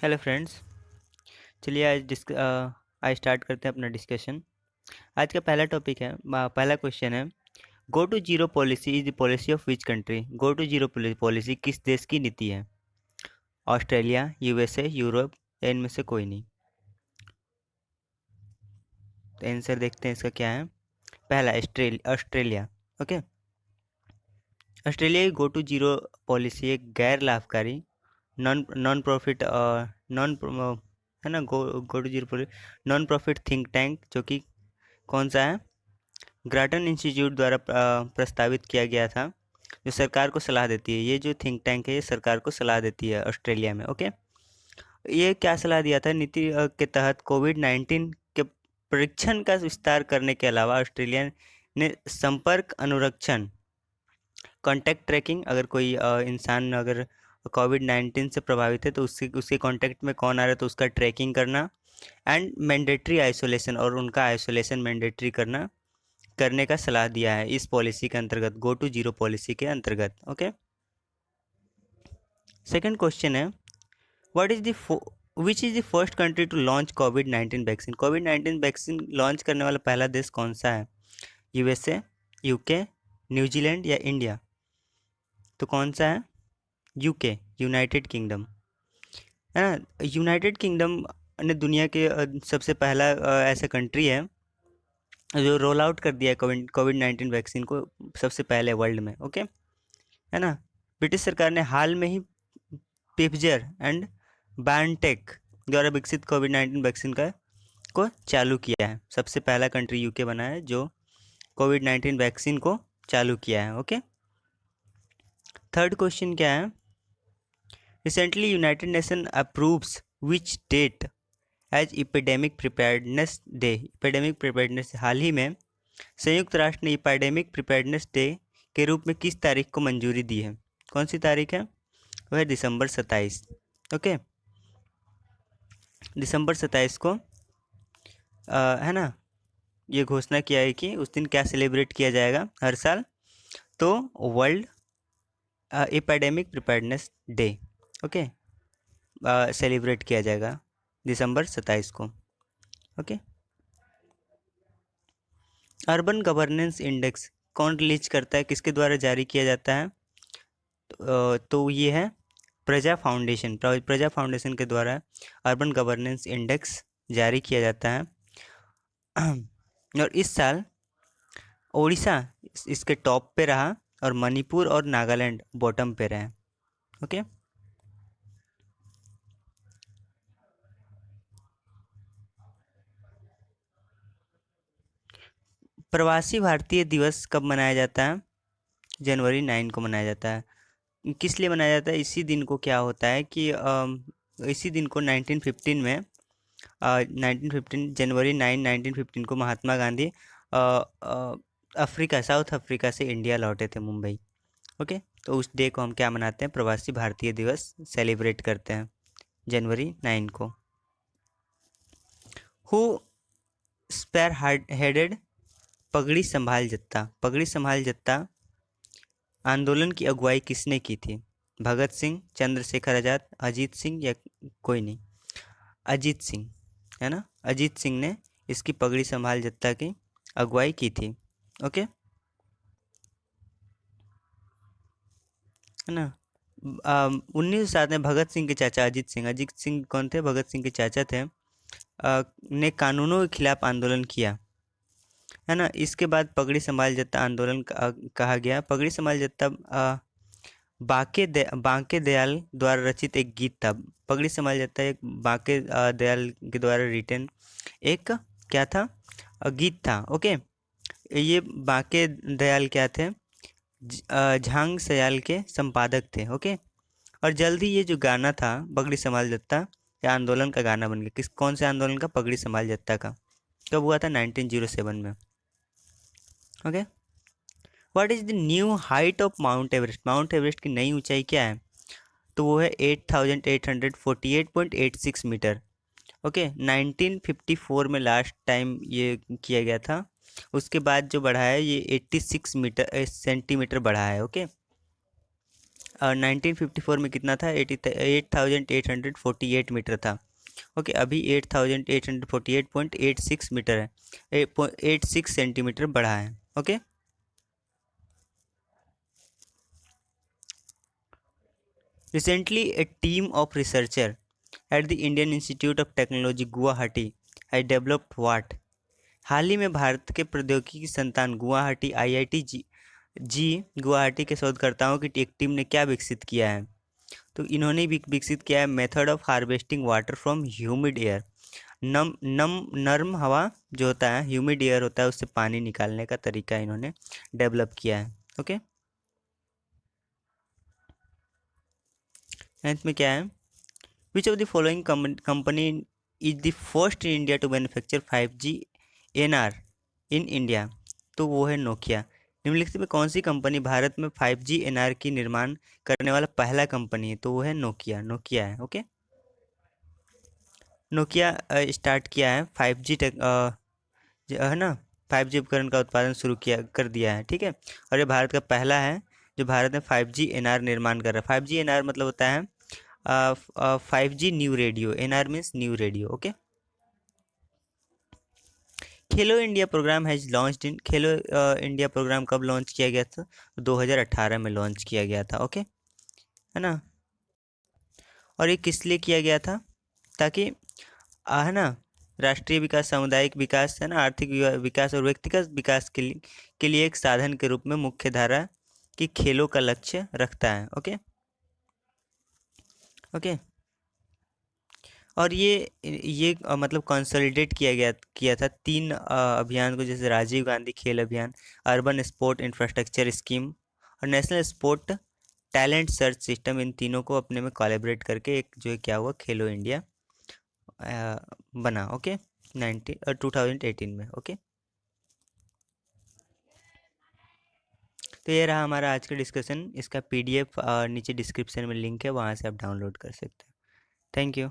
Hello friends. चलिए आज start करते हैं अपना डिस्कशन। आज का पहला टॉपिक है, पहला क्वेश्चन है, go to zero policy is the policy of which country. Go to zero policy किस देश की नीति है? ऑस्ट्रेलिया, यूएसए, यूरोप या इनमें से कोई नहीं। तो आंसर देखते हैं इसका क्या है। पहला ऑस्ट्रेलिया। ओके, ऑस्ट्रेलिया की गो टू जीरो पॉलिसी एक गैर लाभकारी नॉन नॉन प्रॉफिट नॉन है ना, go to zero policy non profit think tank, जो कि कौन सा है, ग्राटन इंस्टीट्यूट द्वारा प्रस्तावित किया गया था, जो सरकार को सलाह देती है। ये जो थिंक टैंक है ये सरकार को सलाह देती है ऑस्ट्रेलिया में। ओके, ये क्या सलाह दिया था नीति के तहत? कोविड-19 के परीक्षण का विस्तार करने के अलावा ऑस्ट्रेलिया ने संपर्क अनुरक्षण, कॉन्टैक्ट ट्रैकिंग, अगर कोई इंसान अगर कोविड-19 से प्रभावित है तो उसके कॉन्टैक्ट में कौन आ रहा है तो उसका ट्रैकिंग करना, एंड मैंडेटरी आइसोलेशन, और उनका आइसोलेशन मैंडेटरी करने का सलाह दिया है इस पॉलिसी के अंतर्गत, गो टू जीरो पॉलिसी के अंतर्गत। ओके, सेकंड क्वेश्चन है, what is the which is the first country to launch कोविड-19 वैक्सीन। कोविड-19 वैक्सीन लॉन्च करने वाला पहला देश कौन सा है? यूएसए, यूके, न्यूजीलैंड या इंडिया? तो कौन सा है? यूके, यूनाइटेड किंगडम, है ना। यूनाइटेड किंगडम ने दुनिया के सबसे पहला ऐसा कंट्री है जो रोल आउट कर दिया है कोविड-19 वैक्सीन को सबसे पहले वर्ल्ड में। ओके, है ना। ब्रिटिश सरकार ने हाल में ही पिफजर एंड बायोनटेक द्वारा विकसित कोविड-19 वैक्सीन को चालू किया है। सबसे पहला कंट्री यूके बना है जो कोविड-19 वैक्सीन को चालू किया है। ओके, थर्ड क्वेश्चन क्या है, recently United Nation approves which date as epidemic preparedness day. Epidemic preparedness, हाल ही में संयुक्त राष्ट्र ने इपिडेमिक प्रिपेयर्डनेस डे के रूप में किस तारीख को मंजूरी दी है? कौन सी तारीख है? वह है दिसंबर 27। ओके, दिसंबर 27 को है ना, ये घोषणा किया है कि उस दिन क्या सेलिब्रेट किया जाएगा हर साल? तो world epidemic preparedness day, okay, celebrate किया जाएगा दिसंबर 27 को। ओके, अर्बन गवर्नेंस इंडेक्स कौन रिलीज करता है, किसके द्वारा जारी किया जाता है? तो ये है प्रजा फाउंडेशन। प्रजा फाउंडेशन के द्वारा अर्बन गवर्नेंस इंडेक्स जारी किया जाता है। और इस साल ओडिशा इसके टॉप पे रहा और मणिपुर और नागालैंड बॉटम पे रहे। ओके, प्रवासी भारतीय दिवस कब मनाया जाता है? जनवरी 9 को मनाया जाता है। किस लिए मनाया जाता है? इसी दिन को क्या होता है कि इसी दिन को 1915 में 1915 जनवरी 9 1915 को महात्मा गांधी साउथ अफ्रीका से इंडिया लौटे थे, मुंबई। ओके, तो उस डे को हम क्या मनाते हैं? प्रवासी भारतीय दिवस सेलिब्रेट करते हैं जनवरी 9 को। हु स्पेयर हेडेड पगड़ी संभाल जत्ता। पगड़ी संभाल जत्ता आंदोलन की अगुवाई किसने की थी? भगत सिंह, चंद्रशेखर आज़ाद, अजीत सिंह या कोई नहीं? अजीत सिंह, है ना। अजीत सिंह ने इसकी पगड़ी संभाल जत्था की अगुवाई की थी। ओके, है ना। 1907 में भगत सिंह के चाचा अजीत सिंह कौन थे? भगत सिंह के चाचा थे। ने कानूनों के खिलाफ आंदोलन किया, है ना। इसके बाद पगड़ी संभाल जत्था आंदोलन कहा गया। पगड़ी संभाल जत्था बांके दयाल द्वारा रचित एक गीत था। पगड़ी संभाल जत्था एक बांके दयाल के द्वारा रिटन एक क्या था? गीत था। ओके, ये बांके दयाल क्या थे? झांग सयाल के संपादक थे। ओके, और जल्द ही ये जो गाना था पगड़ी संभाल जत्था, ये आंदोलन का गाना बन गया। कौन से आंदोलन का? पगड़ी संभाल जत्था का। कब हुआ था? 1907 में। Okay, what is the new height of mount Everest. Mount Everest की नई ऊंचाई क्या है? तो वो है 8848.86 मीटर। ओके, 1954 में लास्ट टाइम ये किया गया था। उसके बाद जो बढ़ा है ये 86 सेंटीमीटर बढ़ा है। ओके, 1954 में कितना था? 88,848 मीटर था। ओके, अभी 8848.86 मीटर है, 86 सेंटीमीटर बढ़ा है। Okay, recently a team of researcher at the Indian Institute of Technology Guwahati has developed what? हाल ही में भारत के प्रौद्योगिकी संस्थान गुवाहाटी आईआईटी जी गुवाहाटी के शोधकर्ताओं की एक टीम ने क्या विकसित किया है? तो इन्होंने भी विकसित किया है method of harvesting water from humid air. नर्म हवा जो होता है, ह्यूमिड एयर होता है, उससे पानी निकालने का तरीका इन्होंने डेवलप किया है। ओके, में क्या है? Which of the following company is the first in India to manufacture 5G NR in India? तो वो है नोकिया। निम्नलिखित में कौन सी कंपनी भारत में 5G NR की निर्माण करने वाला पहला कंपनी है? तो वो है नोकिया। नोकिया है। ओके, नोकिया स्टार्ट किया है 5G है ना, 5G उपकरण का उत्पादन शुरू किया कर दिया है। ठीक है, और ये भारत का पहला है जो भारत में 5G NR निर्माण कर रहा है। 5G NR मतलब होता है 5G new radio. NR means new radio. Okay, Khelo India programme has launched in, Khelo India programme कब लॉन्च किया गया था? 2018 में लॉन्च किया गया था। ओके, है ना, और ये किस लिए किया गया था? ताकि है ना, राष्ट्रीय विकास, सामुदायिक विकास, है ना, आर्थिक विकास और व्यक्तिगत विकास के लिए एक साधन के रूप में मुख्य धारा की खेलों का लक्ष्य रखता है। ओके, ओके, और ये मतलब कंसोलिडेट किया था 3 अभियान को, जैसे Rajiv Gandhi Khel Abhiyan, urban sport infrastructure scheme और national sport talent search system. इन तीनों को अपने में कोलैबोरेट करके एक जो है क्या हुआ, खेलो इंडिया बना। ओके, 2018 में। ओके, तो ये रहा हमारा आज का डिस्कशन। इसका PDF नीचे डिस्क्रिप्शन में लिंक है, वहाँ से आप डाउनलोड कर सकते हैं। Thank you.